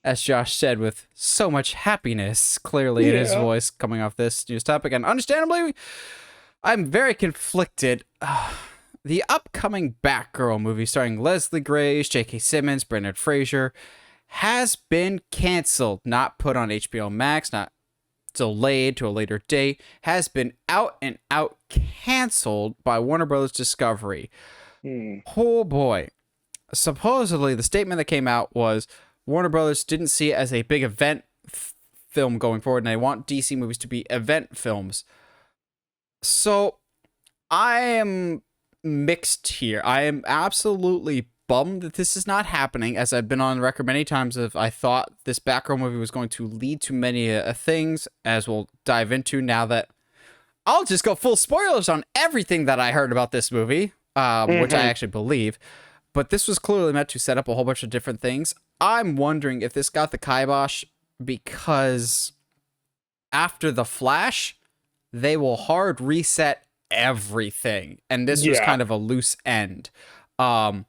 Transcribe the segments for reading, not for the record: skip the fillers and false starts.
as Josh said, with so much happiness clearly in his voice coming off this news topic. And understandably, I'm very conflicted. The upcoming Batgirl movie starring Leslie Grace, J.K. Simmons, Brendan Fraser has been canceled, not put on HBO Max, not delayed to a later date, has been out and out canceled by Warner Brothers Discovery. Oh boy. Supposedly, the statement that came out was Warner Brothers didn't see it as a big event film going forward, and they want DC movies to be event films. So, I am mixed here. I am absolutely bummed that this is not happening, as I've been on record many times of I thought this Batgirl movie was going to lead to many things, as we'll dive into now that I'll just go full spoilers on everything that I heard about this movie, which I actually believe. But this was clearly meant to set up a whole bunch of different things. I'm wondering if this got the kibosh because after The Flash, they will hard reset everything. And this was kind of a loose end. I'm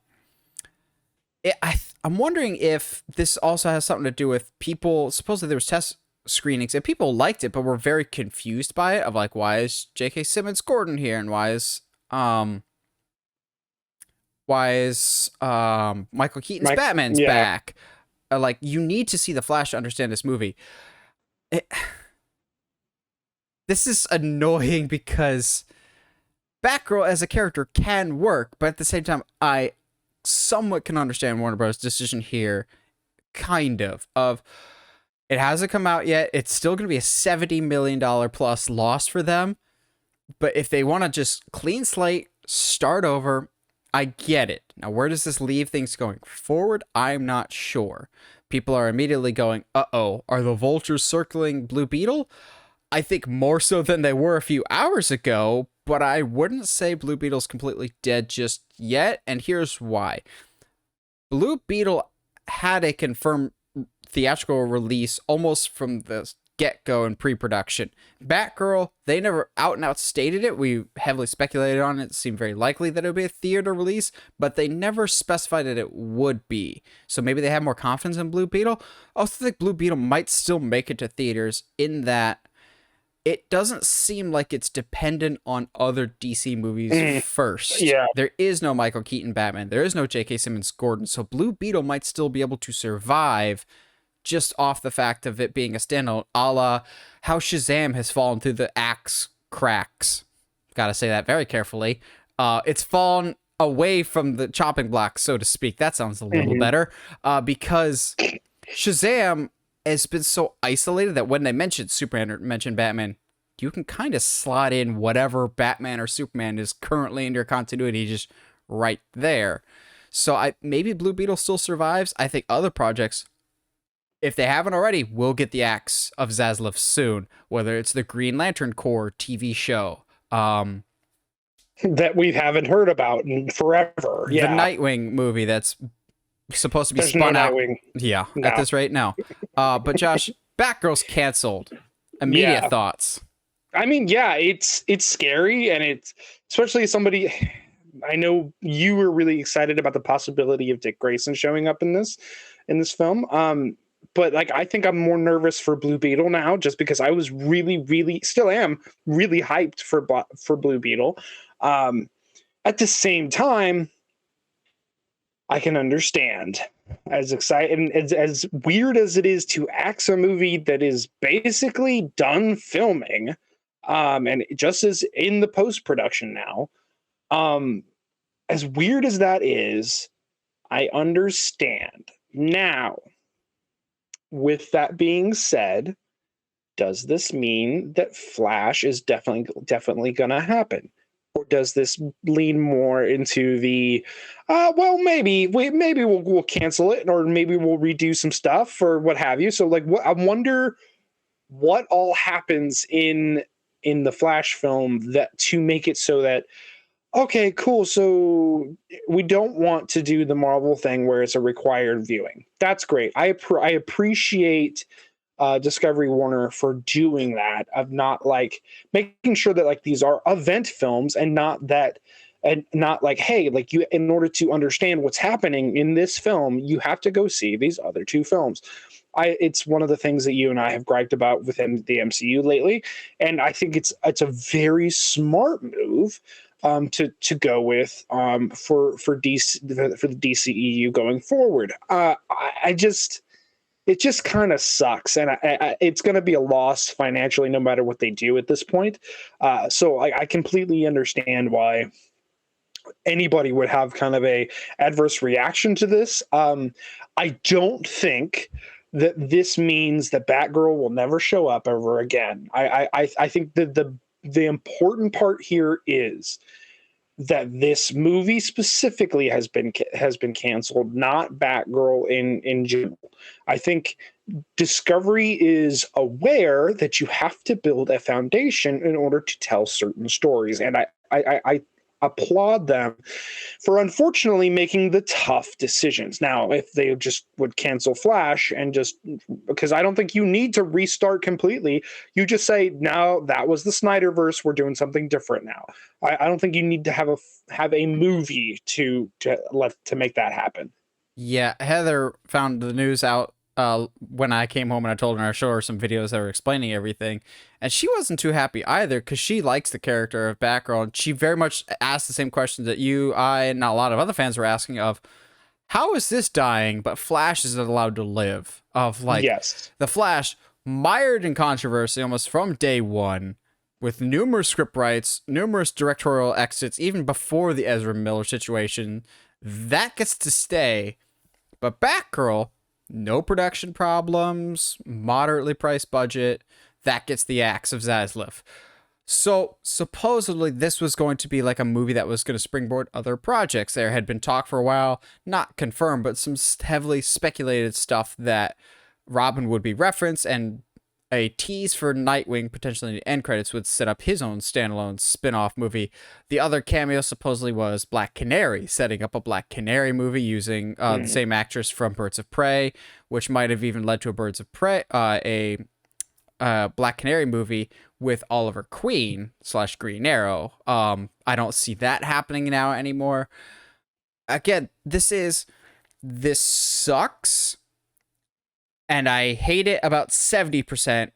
wondering if this also has something to do with people. Supposedly there was test screenings and people liked it, but were very confused by it. Of like, why is J.K. Simmons Gordon here, and why is Michael Keaton's Batman's back? Like, you need to see The Flash to understand this movie. This is annoying because Batgirl as a character can work, but at the same time, I somewhat can understand Warner Bros. Decision here, kind of. It hasn't come out yet. It's still going to be a $70 million plus loss for them. But if they want to just clean slate, start over, I get it. Now, where does this leave things going forward? I'm not sure. People are immediately going, uh-oh, are the vultures circling Blue Beetle? I think more so than they were a few hours ago, but I wouldn't say Blue Beetle's completely dead just yet, and here's why. Blue Beetle had a confirmed theatrical release almost from the get-go in pre-production. Batgirl, they never out and out stated it. We heavily speculated on it. It seemed very likely that it would be a theater release, but they never specified that it would be. So maybe they have more confidence in Blue Beetle. I also think Blue Beetle might still make it to theaters in that it doesn't seem like it's dependent on other DC movies first. Yeah. There is no Michael Keaton Batman. There is no J.K. Simmons Gordon. So Blue Beetle might still be able to survive just off the fact of it being a standalone, a la how Shazam has fallen through the axe cracks. Gotta say that very carefully. It's fallen away from the chopping block, so to speak. That sounds a little better. Because Shazam has been so isolated that when they mention Superman or mention Batman, you can kind of slot in whatever Batman or Superman is currently in your continuity just right there. So maybe Blue Beetle still survives. I think other projects, if they haven't already, will get the axe of Zaslav soon, whether it's the Green Lantern Corps TV show. That we haven't heard about in forever. The Nightwing movie that's supposed to be There's spun no out. Nightwing. Yeah, No. at this rate, no. But Josh, Batgirl's canceled. Immediate thoughts. I mean, yeah, it's scary, and it's especially somebody. I know you were really excited about the possibility of Dick Grayson showing up in this film. But like, I think I'm more nervous for Blue Beetle now, just because I was really, still am really hyped for Blue Beetle. At the same time, I can understand, as exciting and as weird as it is to axe a movie that is basically done filming, and it just is in the post-production now. As weird as that is, I understand. Now, with that being said, does this mean that Flash is definitely going to happen? Or does this lean more into the, well, maybe we'll cancel it, or maybe we'll redo some stuff or what have you. So like, I wonder what all happens in the Flash film that to make it so that, okay, cool. So we don't want to do the Marvel thing where it's a required viewing. That's great. I appreciate Discovery Warner for doing that, of not like making sure that like these are event films and not that and not like, hey, like, you, in order to understand what's happening in this film, you have to go see these other two films. It's one of the things that you and I have griped about within the MCU lately, and I think it's a very smart move to go with for DC, for the DCEU going forward. It just kind of sucks, and it's going to be a loss financially no matter what they do at this point. So I completely understand why anybody would have kind of a adverse reaction to this. I don't think that this means that Batgirl will never show up ever again. I think that the important part here is that this movie specifically has been canceled, not Batgirl in general. I think Discovery is aware that you have to build a foundation in order to tell certain stories, and I applaud them for unfortunately making the tough decisions. Now, if they just would cancel Flash and just, because I don't think you need to restart completely, you just say, now that was the Snyderverse, we're doing something different now. I don't think you need to have a movie to make that happen. Yeah, Heather found the news out when I came home and I told her I showed her some videos that were explaining everything, and she wasn't too happy either because she likes the character of Batgirl, and she very much asked the same questions that you, I, and a lot of other fans were asking of, how is this dying but Flash is allowed to live? Of like, yes, the Flash mired in controversy almost from day one, with numerous script rights, numerous directorial exits, even before the Ezra Miller situation. That gets to stay, but Batgirl, no production problems, moderately priced budget, that gets the axe of Zaslav. So supposedly this was going to be like a movie that was going to springboard other projects. There had been talk for a while, not confirmed, but some heavily speculated stuff that Robin would be referenced, and a tease for Nightwing, potentially in the end credits, would set up his own standalone spin-off movie. The other cameo supposedly was Black Canary, setting up a Black Canary movie using the same actress from Birds of Prey, which might have even led to a Birds of Prey, Black Canary movie with Oliver Queen / Green Arrow. I don't see that happening now anymore. Again, this sucks. And I hate it about 70%,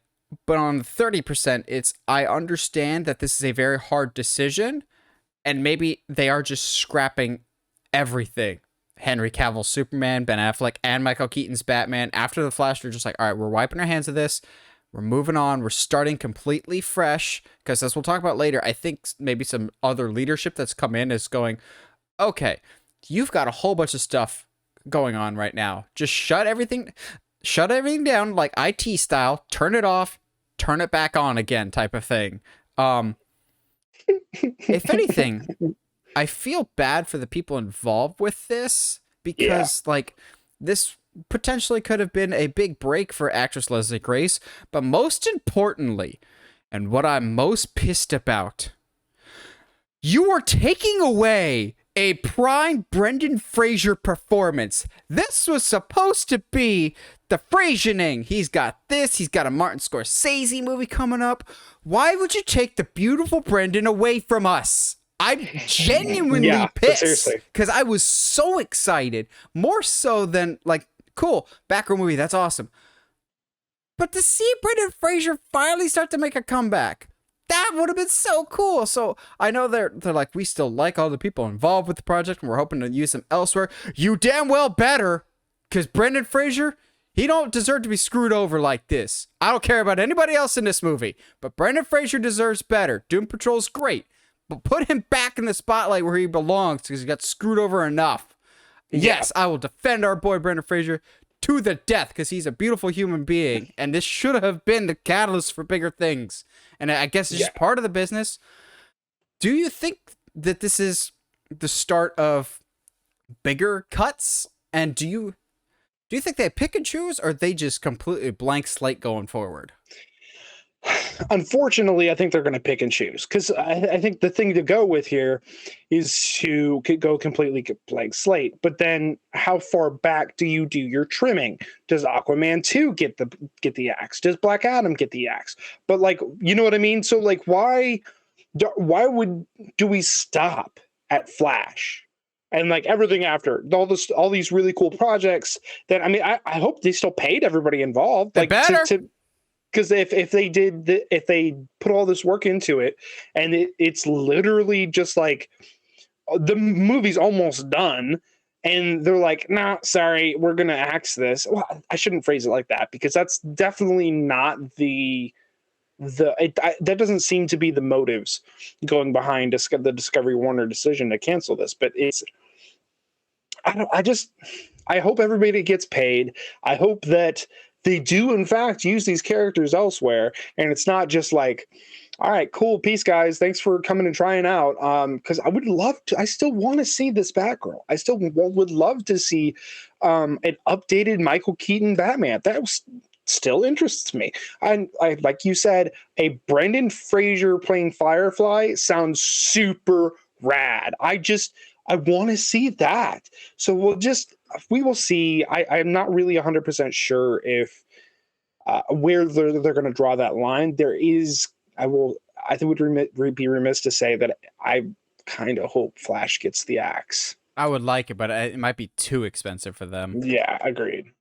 but on 30%, I understand that this is a very hard decision, and maybe they are just scrapping everything. Henry Cavill's Superman, Ben Affleck, and Michael Keaton's Batman. After The Flash, they're just like, all right, we're wiping our hands of this. We're moving on. We're starting completely fresh, because as we'll talk about later, I think maybe some other leadership that's come in is going, okay, you've got a whole bunch of stuff going on right now. Just shut everything down, like IT style, turn it off, turn it back on again type of thing. If anything, I feel bad for the people involved with this, because like this potentially could have been a big break for actress Leslie Grace, but most importantly, and what I'm most pissed about, you are taking away a prime Brendan Fraser performance. This was supposed to be the Frasianing. He's got this. He's got a Martin Scorsese movie coming up. Why would you take the beautiful Brendan away from us? I'm genuinely pissed, because I was so excited, more so than like, cool, Batgirl movie, that's awesome. But to see Brendan Fraser finally start to make a comeback, that would have been so cool. So I know they're like, we still like all the people involved with the project, and we're hoping to use them elsewhere. You damn well better, because Brendan Fraser, he don't deserve to be screwed over like this. I don't care about anybody else in this movie, but Brendan Fraser deserves better. Doom Patrol's great, but put him back in the spotlight where he belongs, because he got screwed over enough. Yeah. Yes, I will defend our boy Brendan Fraser to the death, because he's a beautiful human being, and this should have been the catalyst for bigger things. And I guess it's just part of the business. Do you think that this is the start of bigger cuts? And do you think they pick and choose, or are they just completely blank slate going forward? Unfortunately, I think they're going to pick and choose, because I think the thing to go with here is to go completely blank slate. But then how far back do you do your trimming? Does Aquaman 2 get the axe? Does Black Adam get the axe? But like, you know what I mean? So like, why do we stop at Flash and like everything after all these really cool projects that, I mean, I hope they still paid everybody involved. They Like better. because if they put all this work into it and it's literally just like the movie's almost done and they're like, nah, sorry, we're gonna axe this. Well, I shouldn't phrase it like that because that's definitely not that doesn't seem to be the motives going behind the Discovery Warner decision to cancel this. But I hope everybody gets paid. I hope that they do in fact use these characters elsewhere, and it's not just like, all right, cool, peace, guys. Thanks for coming and trying out. Because I would love to. I still want to see this Batgirl. I still would love to see an updated Michael Keaton Batman. Still interests me. I like you said, a Brendan Fraser playing Firefly sounds super rad. I want to see that. So we will see. I'm not really 100% sure if where they're going to draw that line. I think would be remiss to say that I kind of hope Flash gets the axe. I would like it, but it might be too expensive for them. Yeah, agreed.